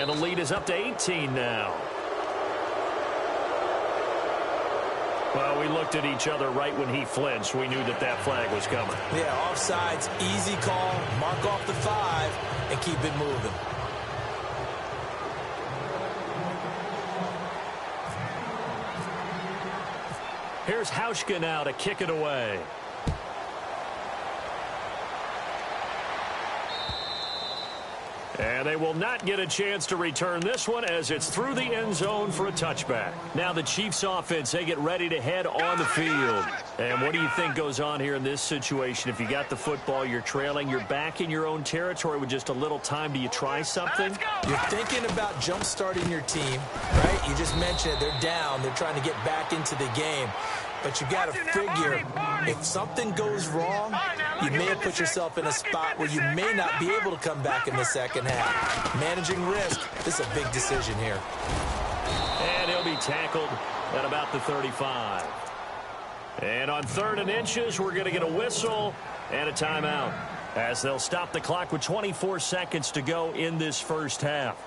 And the lead is up to 18 now. Well, we looked at each other right when he flinched. We knew that that flag was coming. Yeah, offsides, easy call. Mark off the 5 and keep it moving. Here's Hauschka now to kick it away. And they will not get a chance to return this one as it's through the end zone for a touchback. Now the Chiefs offense, they get ready to head on the field. And what do you think goes on here in this situation? If you got the football, you're trailing, you're back in your own territory with just a little time. Do you try something? You're thinking about jump-starting your team, right? You just mentioned it. They're down. They're trying to get back into the game. But you got to figure, if something goes wrong, you may have put yourself in a spot where you may not be able to come back in the second half. Managing risk, this is a big decision here. And he'll be tackled at about the 35. And on 3rd and inches, we're going to get a whistle and a timeout as they'll stop the clock with 24 seconds to go in this first half.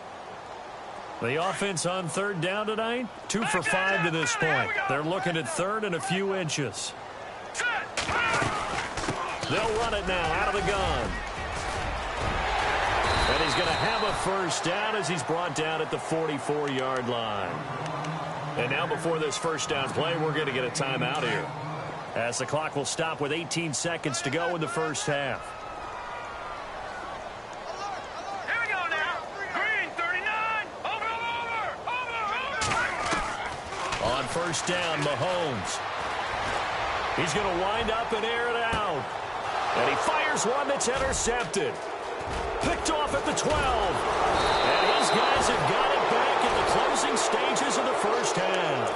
The offense on 3rd down tonight, 2 for 5 to this point. They're looking at 3rd and a few inches. They'll run it now out of the gun. And he's going to have a first down as he's brought down at the 44-yard line. And now before this first down play, we're going to get a timeout here, as the clock will stop with 18 seconds to go in the first half. On first down, Mahomes. He's going to wind up and air it out. And he fires one that's intercepted. Picked off at the 12. And his guys have got it back in the closing stages of the first half.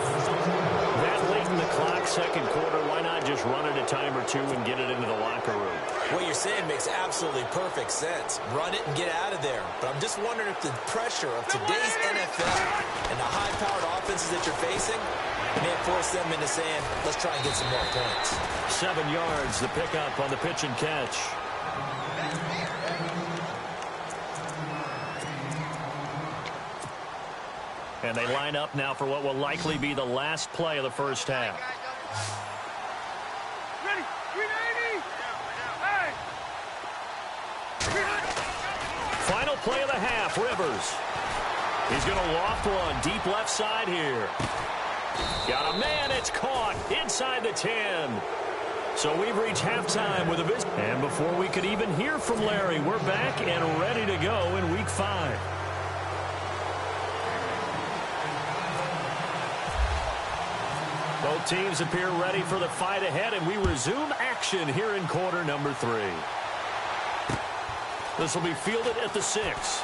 That late in the clock, second quarter, why not just run it a time or two and get it into the locker room? What you're saying makes absolutely perfect sense. Run it and get out of there. But I'm just wondering if the pressure of today's NFL and the high-powered offenses that you're facing may force them into saying, let's try and get some more points. 7 yards, the pickup on the pitch and catch. And they line up now for what will likely be the last play of the first half. Ready? 380! Hey! Final play of the half, Rivers. He's going to loft one deep left side here. Got a man, it's caught inside the 10. So we've reached halftime with a visit. And before we could even hear from Larry, we're back and ready to go in Week 5. Both teams appear ready for the fight ahead, and we resume action here in quarter number 3. This will be fielded at the 6.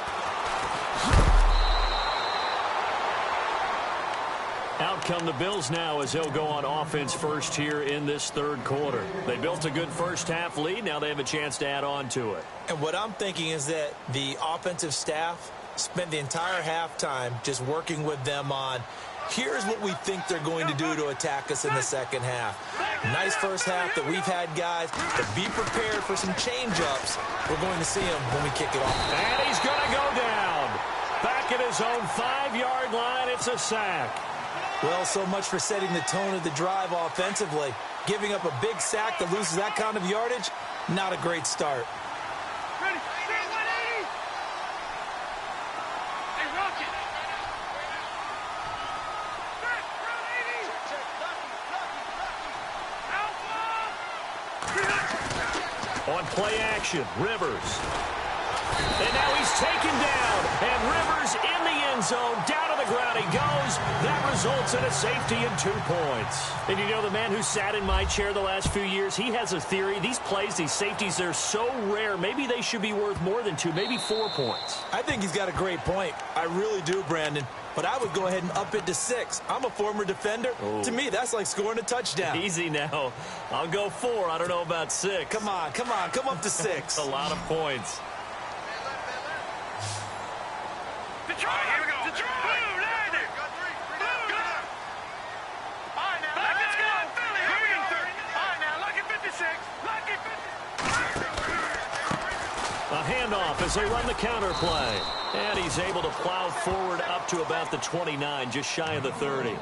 Out come the Bills now as they'll go on offense first here in this third quarter. They built a good first half lead. Now they have a chance to add on to it. And what I'm thinking is that the offensive staff spent the entire halftime just working with them on, here's what we think they're going to do to attack us in the second half. Nice first half that we've had, guys, but be prepared for some change-ups. We're going to see them when we kick it off. And he's going to go down. Back at his own 5-yard line, it's a sack. Well, so much for setting the tone of the drive offensively. Giving up a big sack that loses that kind of yardage, not a great start. Ready? 180! Hey, Rocket! On play action, Rivers. And now he's taken down. And Rivers in the end zone. Down to the ground he goes. That results in a safety and 2 points. And you know, the man who sat in my chair the last few years, he has a theory. These plays, these safeties, they're so rare. Maybe they should be worth more than 2, maybe 4 points. I think he's got a great point. I really do, Brandon. But I would go ahead and up it to 6. I'm a former defender. Ooh. To me, that's like scoring a touchdown. Easy now. I'll go 4. I don't know about 6. Come on. Come up to 6. A lot of points. Detroit! Here we go! Detroit! Blue, land it! Blue, go! All right, now, let's go! Philly, here we go! All right, now, lucky 56. Lucky 56. A handoff as they run the counter play. And he's able to plow forward up to about the 29, just shy of the 30.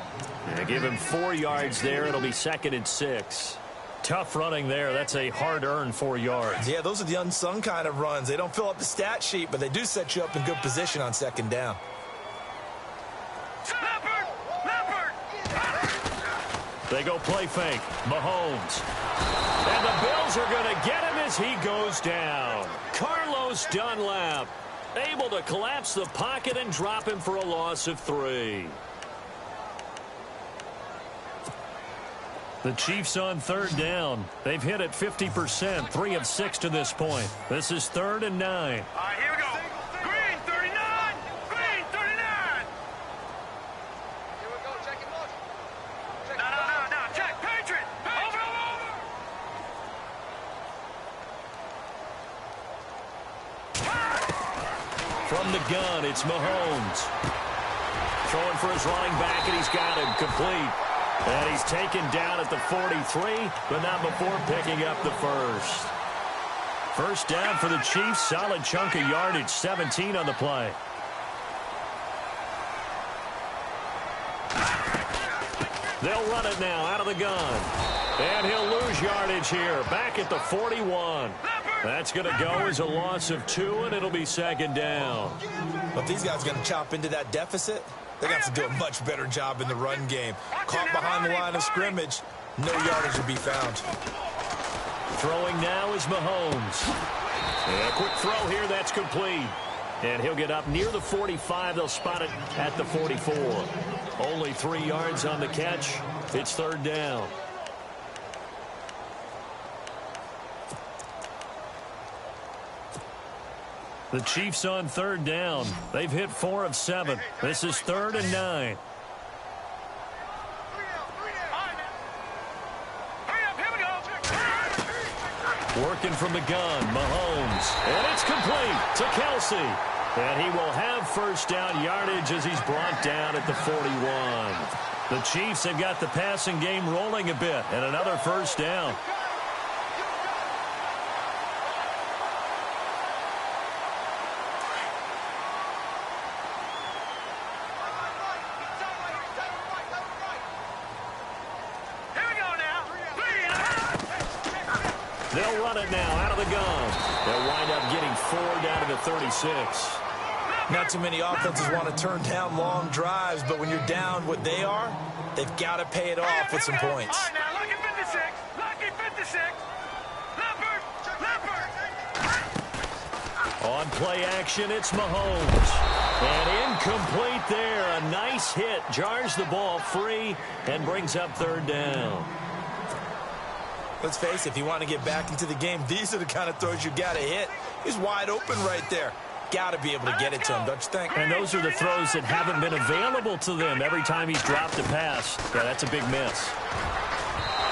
And give him 4 yards there. It'll be 2nd and 6. Tough running there. That's a hard-earned 4 yards. Yeah, those are the unsung kind of runs. They don't fill up the stat sheet, but they do set you up in good position on 2nd down. They go play fake. Mahomes. And the Bills are going to get him as he goes down. Carlos Dunlap able to collapse the pocket and drop him for a loss of 3. The Chiefs on 3rd down. They've hit it 50%, 3 of 6 to this point. This is 3rd and 9. All right, here we go. Green 39. Green 39. Here we go. Check it out. No. Check. Patriot. Over. From the gun, it's Mahomes. Throwing for his running back, and he's got him complete. And he's taken down at the 43, but not before picking up the first. First down for the Chiefs. Solid chunk of yardage, 17 on the play. They'll run it now out of the gun. And he'll lose yardage here. Back at the 41. That's going to go as a loss of 2, and it'll be 2nd down. But these guys are going to chop into that deficit. They got to do a much better job in the run game. Caught behind the line of scrimmage, no yardage will be found. Throwing now is Mahomes. And a quick throw here, that's complete. And he'll get up near the 45. They'll spot it at the 44. Only 3 yards on the catch. It's 3rd down. The Chiefs on 3rd down. They've hit 4 of 7. This is 3rd and 9. Working from the gun, Mahomes. And it's complete to Kelsey. And he will have first down yardage as he's brought down at the 41. The Chiefs have got the passing game rolling a bit. And another first down. They'll run it now out of the gun. They'll wind up getting 4 down to the 36. Not too many offenses want to turn down long drives, but when you're down what they are, they've got to pay it off with some points. All right, now, lucky 56. Lucky 56. Leopard. On play action, it's Mahomes. And incomplete there. A nice hit. Jars the ball free and brings up 3rd down. Let's face it, if you want to get back into the game, these are the kind of throws you got to hit. He's wide open right there. Got to be able to get it to him, don't you think? And those are the throws that haven't been available to them every time he's dropped a pass. Yeah, that's a big miss.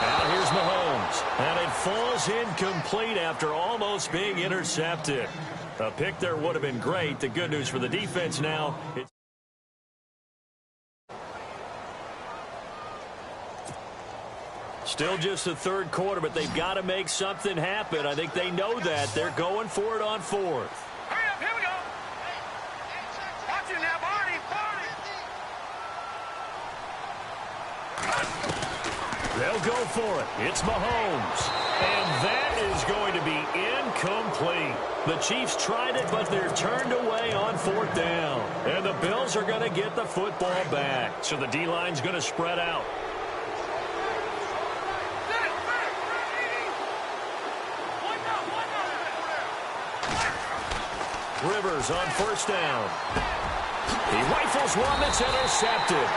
Now here's Mahomes. And it falls incomplete after almost being intercepted. A pick there would have been great. The good news for the defense now, it's still just the 3rd quarter, but they've got to make something happen. I think they know that. They're going for it on 4th. Hurry up, here we go. Watch it now, Barney. They'll go for it. It's Mahomes. And that is going to be incomplete. The Chiefs tried it, but they're turned away on 4th down. And the Bills are going to get the football back. So the D-line's going to spread out. Rivers on 1st down. He rifles one that's intercepted.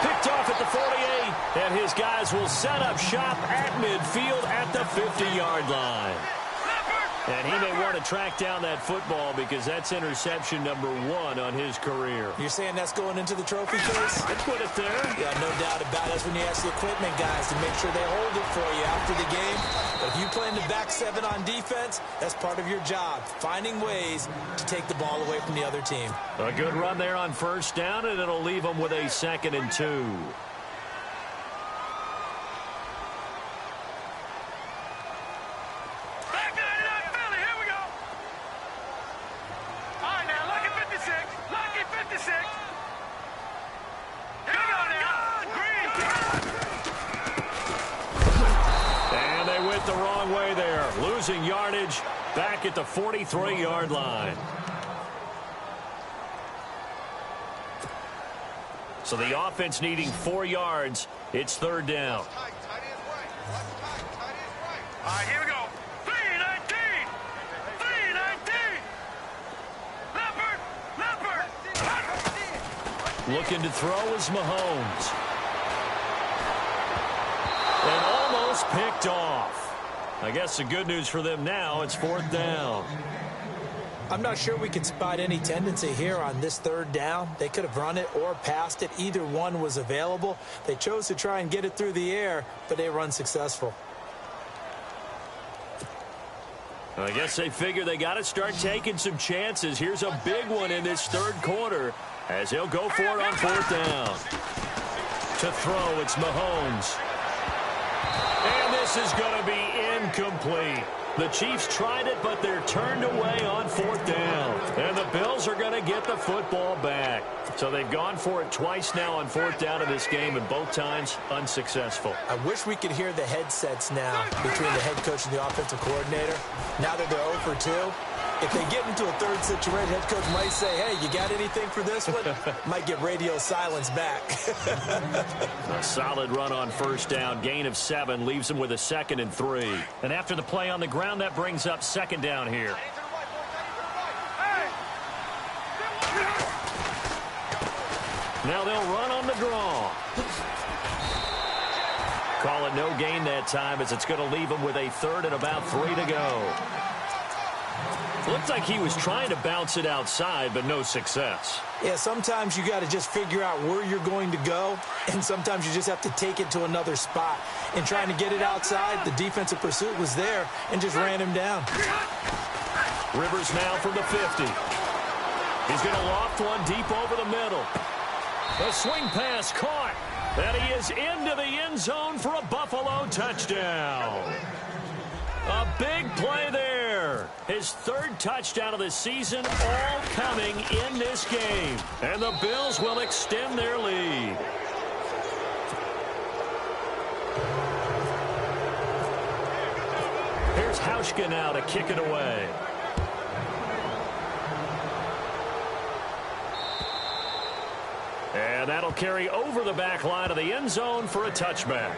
Picked off at the 48, and his guys will set up shop at midfield at the 50-yard line. And he may want to track down that football because that's interception number 1 on his career. You're saying that's going into the trophy case? I'd put it there. Yeah, no doubt about it. That's when you ask the equipment guys to make sure they hold it for you after the game. But if you play in the back 7 on defense, that's part of your job, finding ways to take the ball away from the other team. A good run there on 1st down, and it'll leave them with a 2nd and 2. the wrong way there. Losing yardage back at the 43-yard line. So the offense needing 4 yards. It's third down. All right, here we go. 3-19. 3-19. Leopard. Looking to throw is Mahomes. And almost picked off. I guess the good news for them now, it's fourth down. I'm not sure we can spot any tendency here on this third down. They could have run it or passed it. Either one was available. They chose to try and get it through the air, but they were unsuccessful. I guess they figure they got to start taking some chances. Here's a big one in this third quarter as he'll go for it on fourth down. To throw, it's Mahomes. And this is going to be incomplete. The Chiefs tried it, but they're turned away on fourth down. And the Bills are going to get the football back. So they've gone for it twice now on fourth down in this game, and both times unsuccessful. I wish we could hear the headsets now between the head coach and the offensive coordinator. Now that they're 0 for 2, if they get into a third situation, head coach might say, hey, you got anything for this one? Might get radio silence back. A solid run on first down. Gain of 7 leaves them with a 2nd and 3. And after the play on the ground, that brings up second down here. Now they'll run on the draw. Call it no gain that time as it's going to leave them with a 3rd and about 3 to go. Looked like he was trying to bounce it outside, but no success. Yeah, sometimes you got to just figure out where you're going to go, and sometimes you just have to take it to another spot. And trying to get it outside, the defensive pursuit was there and just ran him down. Rivers now from the 50. He's going to loft one deep over the middle. A swing pass caught. And he is into the end zone for a Buffalo touchdown. A big play there. His 3rd touchdown of the season, all coming in this game. And the Bills will extend their lead. Here's Hauschka now to kick it away. And that'll carry over the back line of the end zone for a touchback.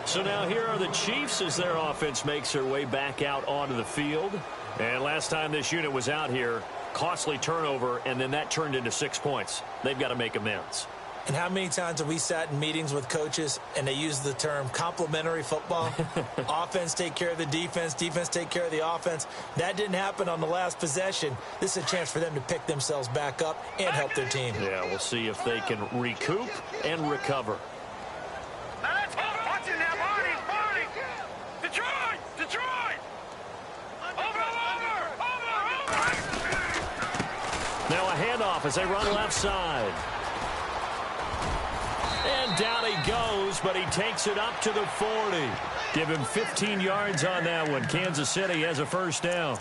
So now here are the Chiefs as their offense makes their way back out onto the field. And last time this unit was out here, costly turnover, and then that turned into 6 points. They've got to make amends. And how many times have we sat in meetings with coaches and they use the term complementary football? Offense take care of the defense, defense take care of the offense. That didn't happen on the last possession. This is a chance for them to pick themselves back up and help their team. Yeah, we'll see if they can recoup and recover. Watch it now, Barney. Detroit. Over. Now a handoff as they run left side. And down he goes, but he takes it up to the 40. Give him 15 yards on that one. Kansas City has a first down.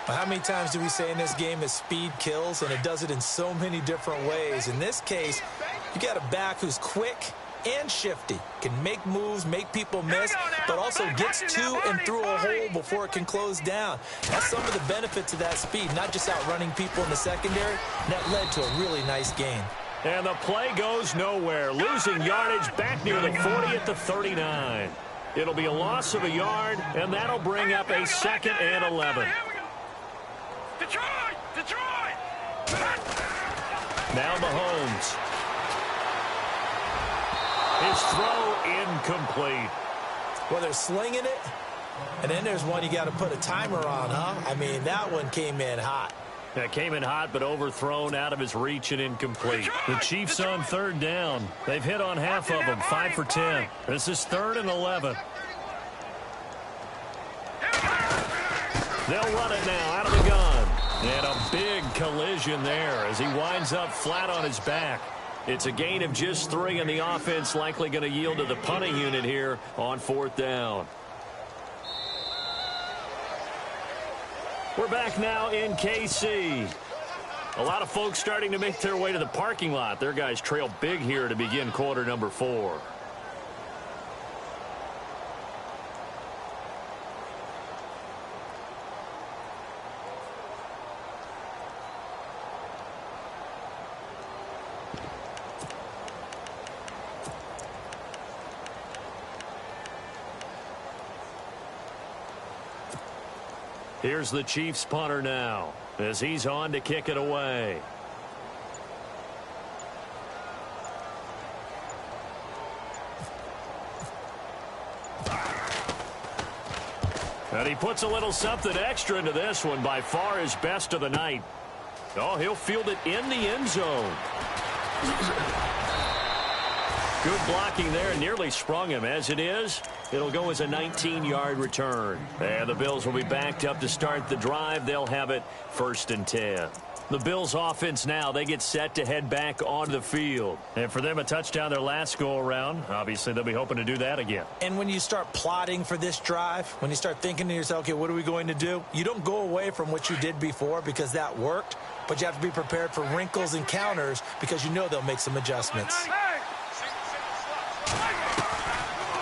Well, how many times do we say in this game that speed kills, and it does it in so many different ways? In this case, you got a back who's quick and shifty, can make moves, make people miss, but also gets to and through a hole before it can close down. That's some of the benefits of that speed, not just outrunning people in the secondary. That led to a really nice gain. And the play goes nowhere. Losing yardage back near the 40 at the 39. It'll be a loss of a yard, and that'll bring up a 2nd and 11. Detroit! Now Mahomes. His throw incomplete. Well, they're slinging it, and then there's one you got to put a timer on, huh? I mean, that one came in hot. That came in hot, but overthrown, out of his reach and incomplete. The Chiefs on 3rd down. They've hit on half of them, 5 for 10. This is 3rd and 11. They'll run it now out of the gun. And a big collision there as he winds up flat on his back. It's a gain of just 3, and the offense likely going to yield to the punting unit here on 4th down. We're back now in KC. A lot of folks starting to make their way to the parking lot. Their guys trail big here to begin quarter number 4. Here's the Chiefs punter now as he's on to kick it away. And he puts a little something extra into this one, by far his best of the night. Oh, he'll field it in the end zone. Good blocking there, nearly sprung him. As it is, it'll go as a 19-yard return. And the Bills will be backed up to start the drive. They'll have it 1st and 10. The Bills offense now, they get set to head back onto the field. And for them, a touchdown their last go-around. Obviously, they'll be hoping to do that again. And when you start plotting for this drive, when you start thinking to yourself, okay, what are we going to do? You don't go away from what you did before because that worked, but you have to be prepared for wrinkles and counters because you know they'll make some adjustments.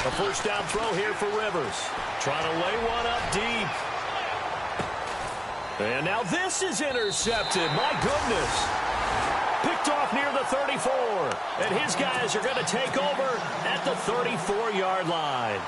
A first down throw here for Rivers. Trying to lay one up deep. And now this is intercepted. My goodness. Picked off near the 34. And his guys are going to take over at the 34-yard line.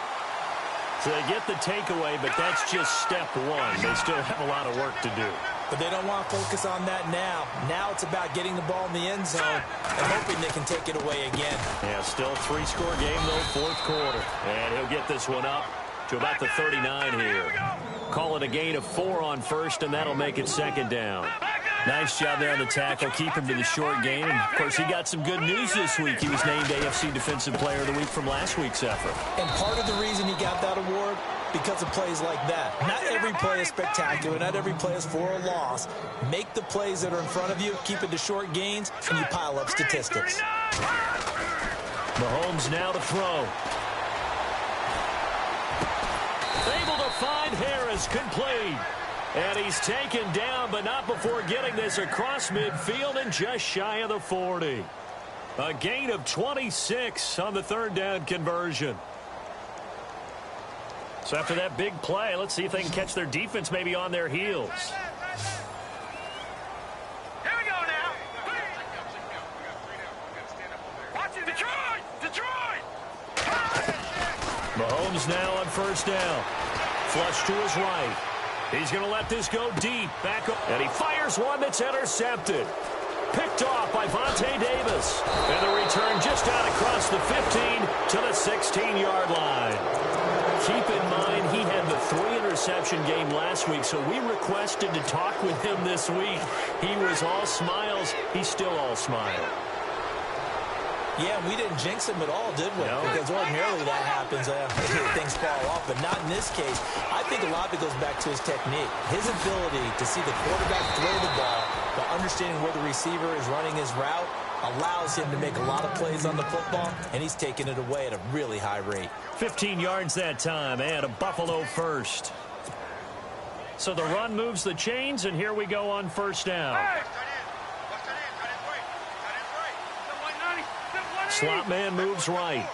So they get the takeaway, but that's just step one. They still have a lot of work to do. But they don't want to focus on that now. Now it's about getting the ball in the end zone and hoping they can take it away again. Yeah, still a 3-score game, though, 4th quarter. And he'll get this one up to about the 39 here. Call it a gain of 4 on first, and that'll make it 2nd down. Nice job there on the tackle, keep him to the short game. And, of course, he got some good news this week. He was named AFC Defensive Player of the Week from last week's effort. And part of the reason he got that award, because of plays like that. Not every play is spectacular. Not every play is for a loss. Make the plays that are in front of you, keep it to short gains, and you pile up statistics. Mahomes now to throw. Able to find Harris, complete. And he's taken down, but not before getting this across midfield and just shy of the 40. A gain of 26 on the 3rd down conversion. So after that big play, let's see if they can catch their defense maybe on their heels. Here we go now. Watch it, Detroit! Mahomes now on 1st down. Flush to his right. He's going to let this go deep. Back up. And he fires one that's intercepted. Picked off by Vontae Davis. And the return just out across the 15 to the 16-yard line. Keep in mind, he had the 3-interception game last week, so we requested to talk with him this week. He was all smiles. He's still all smile. Yeah, we didn't jinx him at all, did we? No. Because ordinarily that happens. Things fall off, but not in this case. I think a lot of it goes back to his technique. His ability to see the quarterback throw the ball while understanding where the receiver is running his route allows him to make a lot of plays on the football, and he's taking it away at a really high rate. 15 yards that time, and a Buffalo first. So the run moves the chains, and here we go on 1st down. Slot man moves right.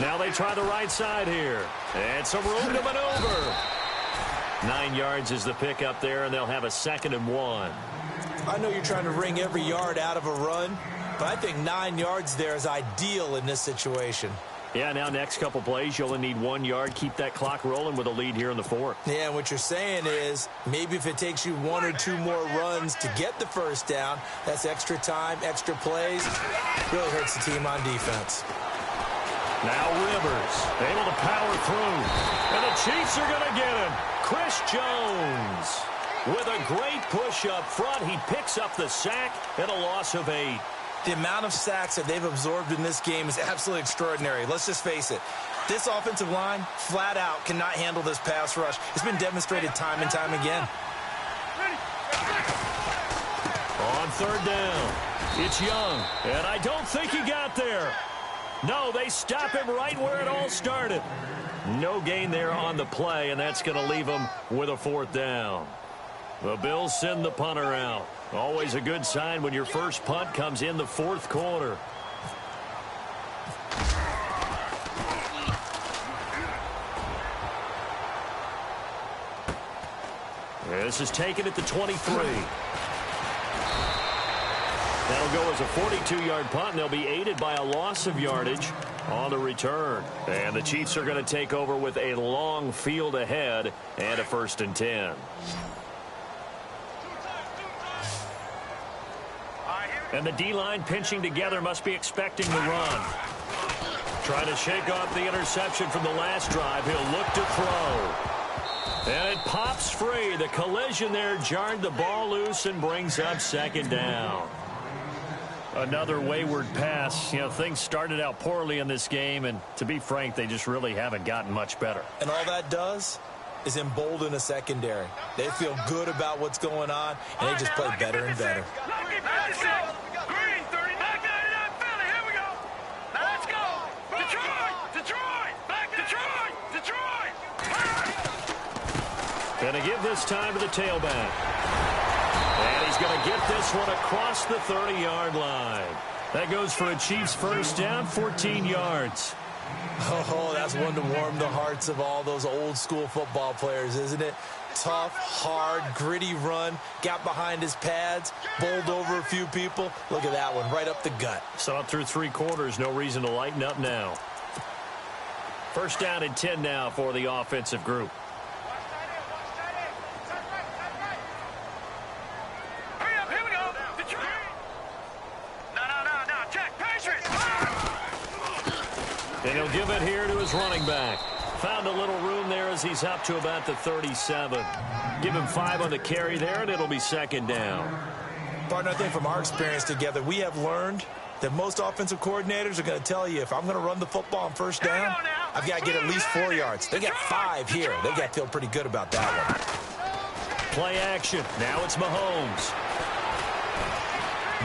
Now they try the right side here. And some room to maneuver. 9 yards is the pickup there, and they'll have a 2nd and 1. I know you're trying to wring every yard out of a run, but I think 9 yards there is ideal in this situation. Yeah, now next couple plays, you only need 1 yard. Keep that clock rolling with a lead here in the 4th. Yeah, and what you're saying is maybe if it takes you 1 or 2 more runs to get the 1st down, that's extra time, extra plays. Really hurts the team on defense. Now Rivers able to power through. And the Chiefs are going to get him. Chris Jones with a great push up front. He picks up the sack and a loss of 8. The amount of sacks that they've absorbed in this game is absolutely extraordinary. Let's just face it. This offensive line, flat out, cannot handle this pass rush. It's been demonstrated time and time again. On 3rd down, it's Young. And I don't think he got there. No, they stop him right where it all started. No gain there on the play, and that's going to leave him with a 4th down. The Bills send the punter out. Always a good sign when your first punt comes in the 4th quarter. This is taken at the 23. That'll go as a 42-yard punt, and they'll be aided by a loss of yardage on the return. And the Chiefs are going to take over with a long field ahead and a 1st and 10. And the D-line pinching together must be expecting the run. Trying to shake off the interception from the last drive. He'll look to throw. And it pops free. The collision there jarred the ball loose and brings up 2nd down. Another wayward pass. You know, things started out poorly in this game, and to be frank, they just really haven't gotten much better. And all that does is embolden a secondary. They feel good about what's going on, and they just play better and better. Going to give this time to the tailback. And he's going to get this one across the 30-yard line. That goes for a Chiefs 1st down, 14 yards. Oh, that's one to warm the hearts of all those old-school football players, isn't it? Tough, hard, gritty run, got behind his pads, bowled over a few people. Look at that one, right up the gut. Saw it through 3 quarters, no reason to lighten up now. 1st down and 10 now for the offensive group. And he'll give it here to his running back. Found a little room there as he's up to about the 37. Give him 5 on the carry there, and it'll be 2nd down. Partner, I think from our experience together, we have learned that most offensive coordinators are going to tell you, if I'm going to run the football on 1st down, I've got to get at least 4 yards. They got 5 here. They got to feel pretty good about that one. Play action. Now it's Mahomes.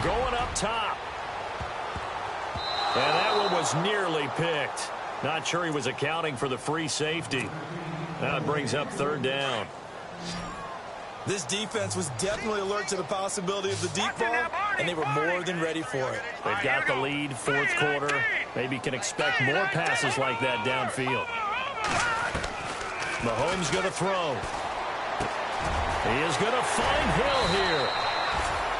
Going up top. And that one was nearly picked. Not sure he was accounting for the free safety. Now it brings up 3rd down. This defense was definitely alert to the possibility of the deep ball, and they were more than ready for it. They've got the lead, 4th quarter. Maybe can expect more passes like that downfield. Mahomes going to throw. He is going to find Hill here.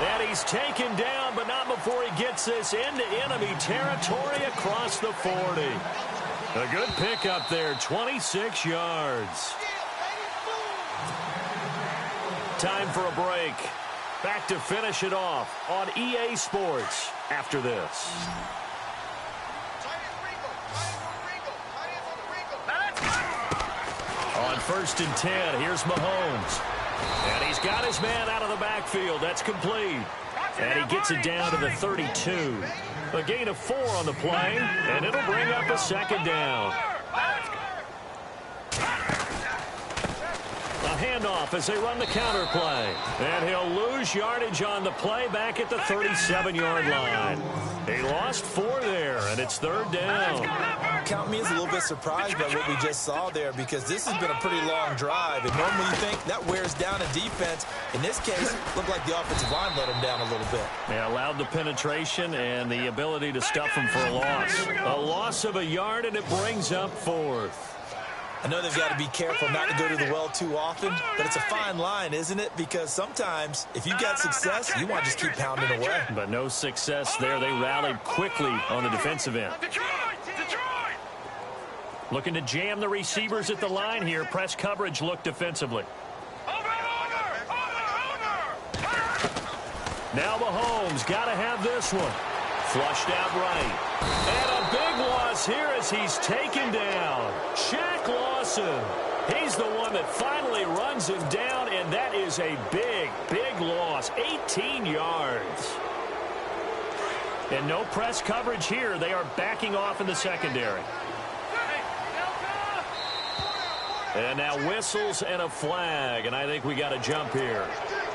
And he's taken down, but not before he gets this into enemy territory across the 40. A good pickup there, 26 yards. Time for a break. Back to finish it off on EA Sports after this. On 1st and 10, here's Mahomes. And he's got his man out of the backfield. That's complete. And he gets it down to the 32. A gain of 4 on the play, and it'll bring up a 2nd down. A handoff as they run the counter play. And he'll lose yardage on the play back at the 37-yard line. He lost 4 there, and it's 3rd down. Count me as a little bit surprised by what we just saw there, because this has been a pretty long drive, and normally you think that wears down a defense. In this case, looked like the offensive line let him down a little bit. They allowed the penetration and the ability to stuff him for a loss. A loss of a yard, and it brings up 4th. I know they've got to be careful not to go to the well too often, but it's a fine line, isn't it? Because sometimes, if you've got success, you want to just keep pounding away. But no success there. They rallied quickly on the defensive end. Looking to jam the receivers at the line here. Press coverage look defensively. Now Mahomes got to have this one. Flushed out right. And a big loss here as he's taken down. Shaq Lawson. He's the one that finally runs him down, and that is a big, big loss. 18 yards. And no press coverage here. They are backing off in the secondary. And now whistles and a flag, and I think we got a jump here.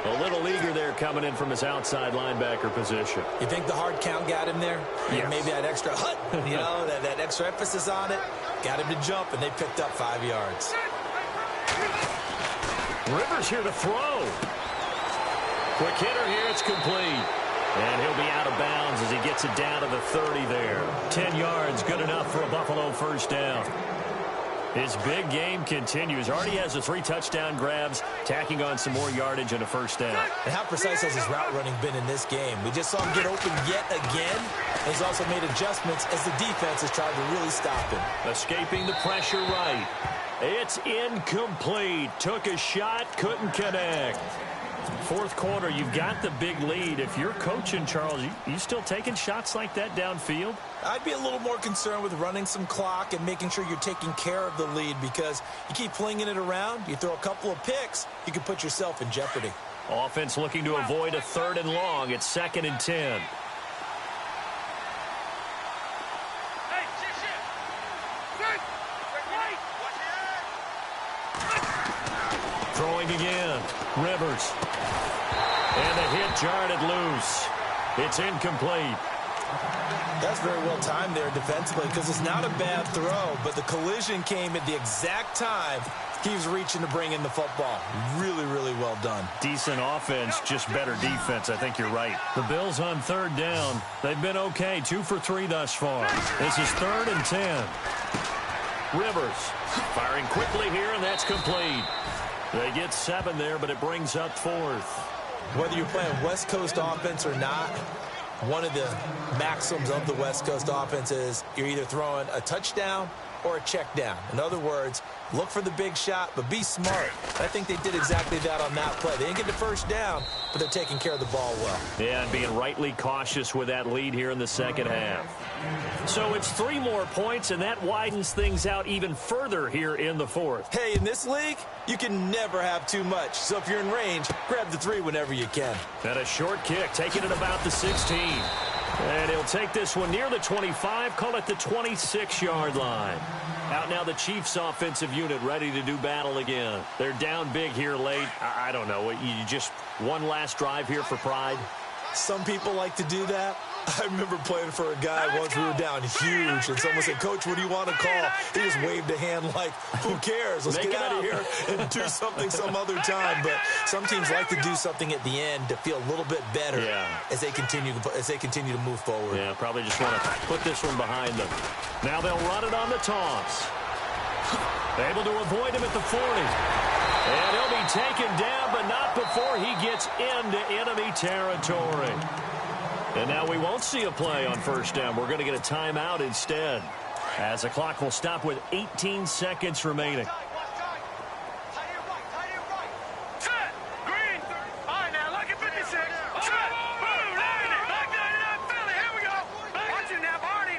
A little eager there coming in from his outside linebacker position. You think the hard count got him there? Yes. Maybe that extra hut, you know, that extra emphasis on it, got him to jump, and they picked up 5 yards. Rivers here to throw. Quick hitter here, it's complete. And he'll be out of bounds as he gets it down to the 30 there. 10 yards, good enough for a Buffalo 1st down. His big game continues. Already has the 3 touchdown grabs, tacking on some more yardage and a first down. And how precise has his route running been in this game? We just saw him get open yet again. And he's also made adjustments as the defense has tried to really stop him. Escaping the pressure right. It's incomplete. Took a shot, couldn't connect. Fourth quarter, you've got the big lead. If you're coaching, Charles, you still taking shots like that downfield? I'd be a little more concerned with running some clock and making sure you're taking care of the lead, because you keep flinging it around, you throw a couple of picks, you can put yourself in jeopardy. Offense looking to avoid a 3rd and long. It's 2nd and 10. Throwing again. Rivers. And the hit jarred it loose. It's incomplete. That's very well timed there defensively, because it's not a bad throw, but the collision came at the exact time he was reaching to bring in the football. Really, really well done. Decent offense, just better defense. I think you're right. The Bills on 3rd down. They've been okay, 2 for 3 thus far. This is 3rd and 10. Rivers firing quickly here, and that's complete. They get 7 there, but it brings up 4th. Whether you're playing West Coast offense or not, one of the maxims of the West Coast offense is you're either throwing a touchdown or a check down. In other words, look for the big shot, but be smart. I think they did exactly that on that play. They didn't get the first down, but they're taking care of the ball well. Yeah, and being rightly cautious with that lead here in the second half. So it's 3 more points, and that widens things out even further here in the 4th. Hey, in this league, you can never have too much. So if you're in range, grab the 3 whenever you can. And a short kick, taking it about the 16. And he'll take this one near the 25, call it the 26-yard line. Out now the Chiefs offensive unit ready to do battle again. They're down big here late. I don't know. You just one last drive here for pride? Some people like to do that. I remember playing for a guy once we were down huge, and someone said, "Coach, what do you want to call?" He just waved a hand like, "Who cares? Let's get out of here and do something some other time." But some teams like to do something at the end to feel a little bit better as they continue to move forward. Yeah, probably just want to put this one behind them. Now they'll run it on the toss. Able to avoid him at the 40. And he'll be taken down, but not before he gets into enemy territory. And now we won't see a play on 1st down. We're going to get a timeout instead, as the clock will stop with 18 seconds remaining. Set. Green. All right, now, look at 56. Set. Boom. Landing it. Back down to that Philly. Here we go. Watch it now, Barney.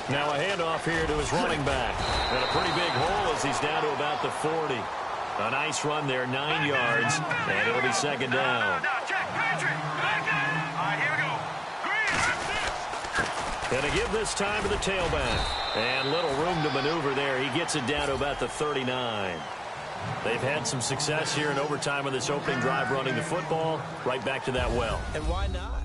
Now a handoff here to his running back. And a pretty big hole as he's down to about the 40. A nice run there, 9 yards, and it'll be 2nd down. Gonna give this time to the tailback. And little room to maneuver there. He gets it down to about the 39. They've had some success here in overtime of this opening drive running the football. Right back to that well. And why not?